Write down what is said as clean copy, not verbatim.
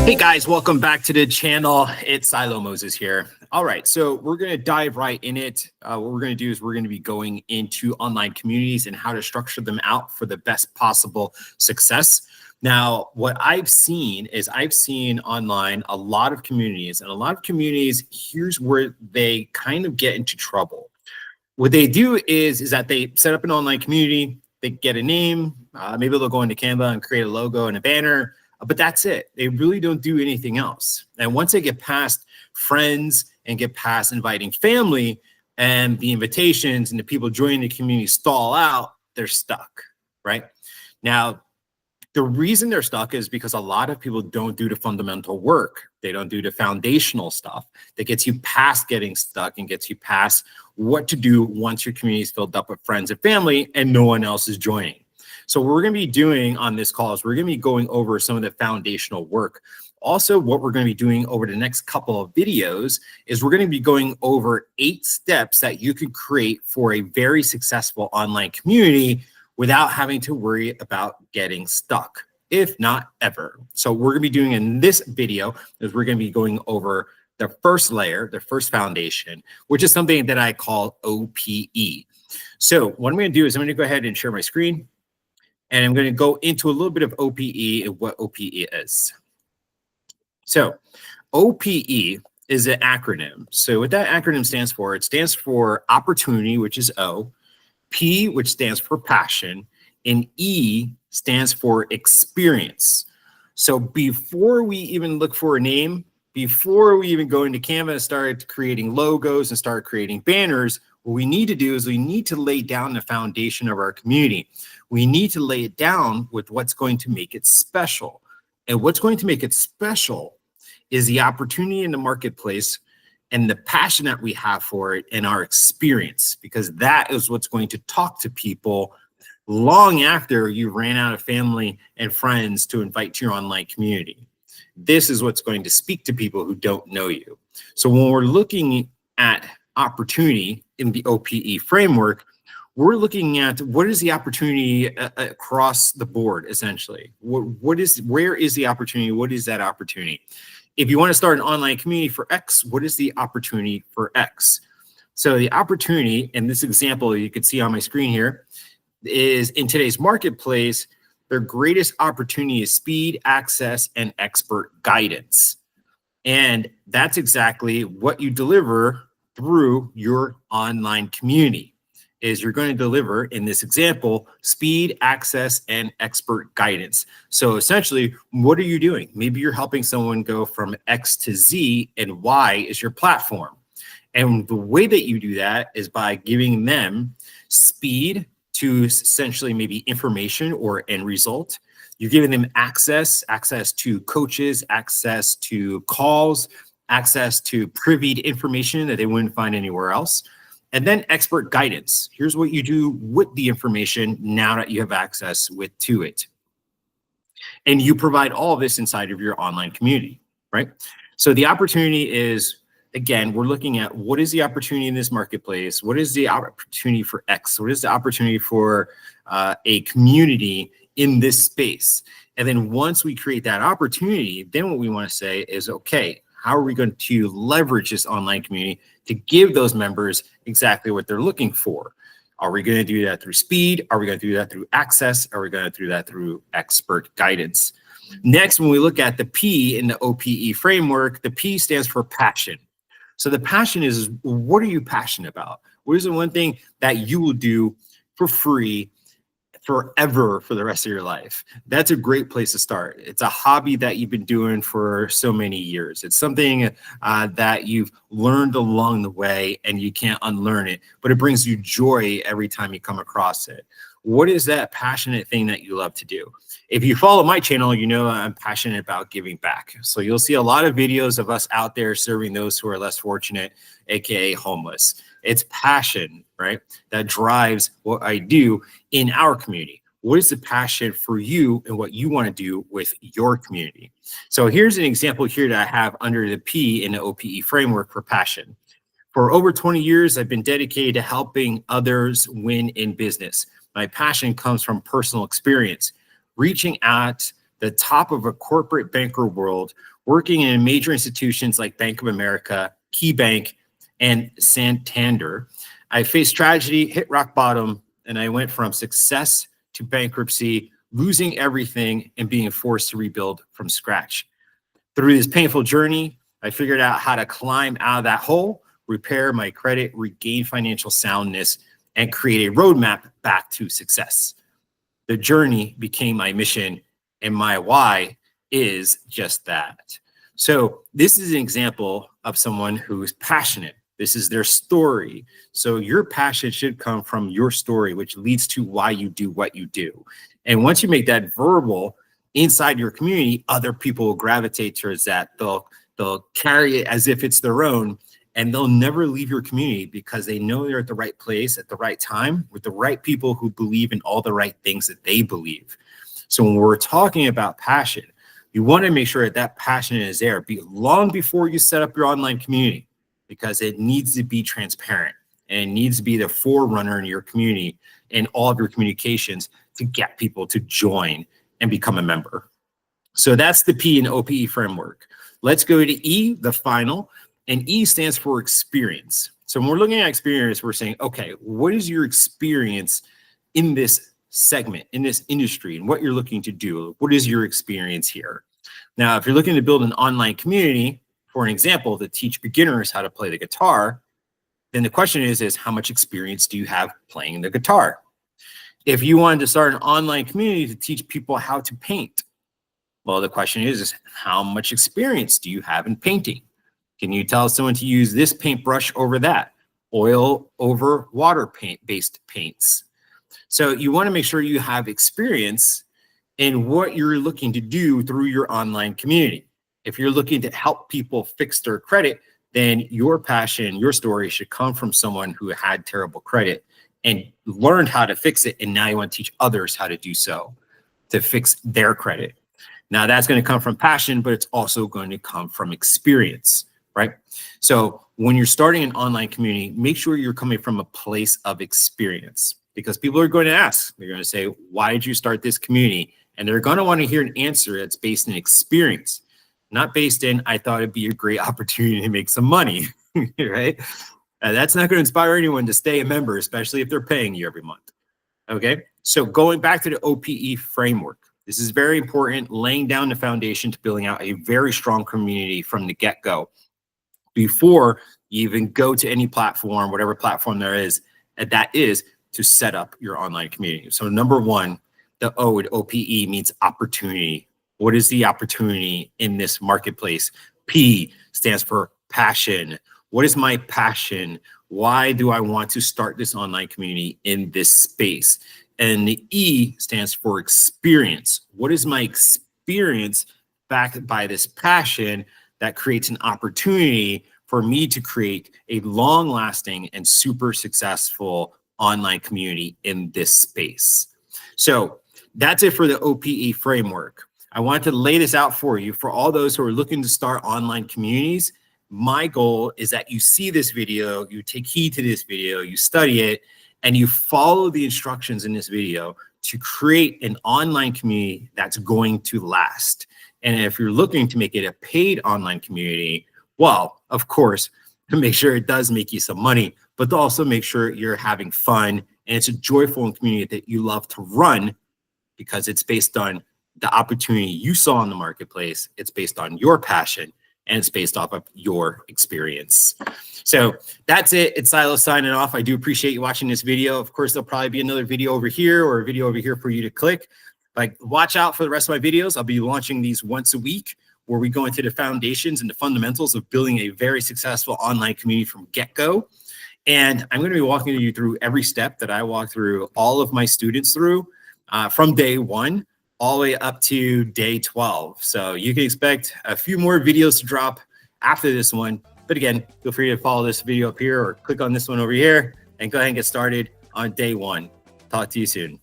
Hey guys, welcome back to the channel. It's Siloh Moses here. All right, so we're going to dive right in it. What we're going to do is we're going to be going into online communities and how to structure them out for the best possible success. Now, what I've seen is online a lot of communities, and a lot of communities, here's where they kind of get into trouble. What they do is that they set up an online community, they get a name, maybe they'll go into Canva and create a logo and a banner, but that's it. They really don't do anything else. And once they get past friends and get past inviting family and the invitations and the people joining the community stall out, they're stuck, right? Now, the reason they're stuck is because a lot of people don't do the fundamental work. They don't do the foundational stuff that gets you past getting stuck and gets you past what to do once your community is filled up with friends and family and no one else is joining. So what we're going to be doing on this call is we're going to be going over some of the foundational work. Also, what we're going to be doing over the next couple of videos is we're going to be going over 8 steps that you can create for a very successful online community without having to worry about getting stuck, if not ever. So we're going to be doing in this video is we're going to be going over the first layer, the first foundation, which is something that I call OPE. So what I'm going to do is I'm going to go ahead and share my screen. And I'm going to go into a little bit of OPE and what OPE is. So OPE is an acronym. So what that acronym stands for, it stands for opportunity, which is O, P, which stands for passion, and E stands for experience. So before we even look for a name, before we even go into Canva and start creating logos and start creating banners, what we need to do is we need to lay down the foundation of our community. We need to lay it down with what's going to make it special. And what's going to make it special is the opportunity in the marketplace and the passion that we have for it and our experience, because that is what's going to talk to people long after you ran out of family and friends to invite to your online community. This is what's going to speak to people who don't know you. So when we're looking at opportunity in the OPE framework, we're looking at what is the opportunity across the board, essentially. Where is the opportunity? What is that opportunity? If you want to start an online community for X, what is the opportunity for X? So the opportunity, in this example you can see on my screen here, is in today's marketplace, their greatest opportunity is speed, access, and expert guidance. And that's exactly what you deliver through your online community. Is you're going to deliver, in this example, speed, access, and expert guidance. So essentially, what are you doing? Maybe you're helping someone go from X to Z, and Y is your platform. And the way that you do that is by giving them speed to essentially maybe information or end result. You're giving them access to coaches, access to calls, access to privied information that they wouldn't find anywhere else. And then expert guidance. Here's what you do with the information now that you have access to it. And you provide all of this inside of your online community, right? So the opportunity is, again, we're looking at what is the opportunity in this marketplace? What is the opportunity for X? What is the opportunity for a community in this space? And then once we create that opportunity, then what we want to say is, okay, how are we going to leverage this online community to give those members exactly what they're looking for? Are we going to do that through speed? Are we going to do that through access? Are we going to do that through expert guidance? Next, when we look at the P in the OPE framework, the P stands for passion. So the passion is, what are you passionate about? What is the one thing that you will do for free forever for the rest of your life? That's a great place to start. It's a hobby that you've been doing for so many years. It's something that you've learned along the way and you can't unlearn it, but it brings you joy every time you come across it. What is that passionate thing that you love to do? If you follow my channel, you know I'm passionate about giving back. So you'll see a lot of videos of us out there serving those who are less fortunate, AKA homeless. It's passion, right, that drives what I do in our community. What is the passion for you and what you want to do with your community? So here's an example here that I have under the P in the OPE framework for passion. For over 20 years, I've been dedicated to helping others win in business. My passion comes from personal experience. reaching at the top of a corporate banker world, working in major institutions like Bank of America, KeyBank, and Santander. I faced tragedy, hit rock bottom, and I went from success to bankruptcy, losing everything and being forced to rebuild from scratch. Through this painful journey, I figured out how to climb out of that hole, repair my credit, regain financial soundness, and create a roadmap back to success. The journey became my mission, and my why is just that. So this is an example of someone who is passionate. This is their story. So your passion should come from your story, which leads to why you do what you do. And once you make that verbal inside your community, other people will gravitate towards that. They'll carry it as if it's their own, and they'll never leave your community because they know they're at the right place at the right time with the right people who believe in all the right things that they believe. So when we're talking about passion, you want to make sure that that passion is there long before you set up your online community, because it needs to be transparent and it needs to be the forerunner in your community and all of your communications to get people to join and become a member. So that's the P in OPE framework. Let's go to E, the final, and E stands for experience. So when we're looking at experience, we're saying, okay, what is your experience in this segment, in this industry, and what you're looking to do? What is your experience here? Now, if you're looking to build an online community, for an example, to teach beginners how to play the guitar, then the question is how much experience do you have playing the guitar? If you wanted to start an online community to teach people how to paint, well, the question is how much experience do you have in painting? Can you tell someone to use this paintbrush over that? Oil over water paint-based paints. So you want to make sure you have experience in what you're looking to do through your online community. If you're looking to help people fix their credit, then your passion, your story should come from someone who had terrible credit and learned how to fix it. And now you want to teach others how to do so, to fix their credit. Now that's going to come from passion, but it's also going to come from experience, right? So when you're starting an online community, make sure you're coming from a place of experience, because people are going to ask, they're going to say, why did you start this community? And they're going to want to hear an answer that's based in experience, not based in, I thought it'd be a great opportunity to make some money, right? That's not going to inspire anyone to stay a member, especially if they're paying you every month. Okay, so going back to the OPE framework, this is very important, laying down the foundation to building out a very strong community from the get-go before you even go to any platform, whatever platform there is, and that is to set up your online community. So number one, the O at OPE means opportunity. What is the opportunity in this marketplace? P stands for passion. What is my passion? Why do I want to start this online community in this space? And the E stands for experience. What is my experience backed by this passion that creates an opportunity for me to create a long-lasting and super successful online community in this space? So that's it for the OPE framework. I wanted to lay this out for you for all those who are looking to start online communities. My goal is that you see this video, you take heed to this video, you study it, and you follow the instructions in this video to create an online community that's going to last. And if you're looking to make it a paid online community, well, of course, to make sure it does make you some money, but to also make sure you're having fun and it's a joyful community that you love to run, because it's based on the opportunity you saw in the marketplace. It's based on your passion, and it's based off of your experience. So that's it. It's Siloh signing off. I do appreciate you watching this video. Of course, there'll probably be another video over here or a video over here for you to click. Like, watch out for the rest of my videos. I'll be launching these once a week, where we go into the foundations and the fundamentals of building a very successful online community from get-go. And I'm going to be walking you through every step that I walk through all of my students through from day one all the way up to day 12. So you can expect a few more videos to drop after this one. But again, feel free to follow this video up here or click on this one over here and go ahead and get started on day one. Talk to you soon.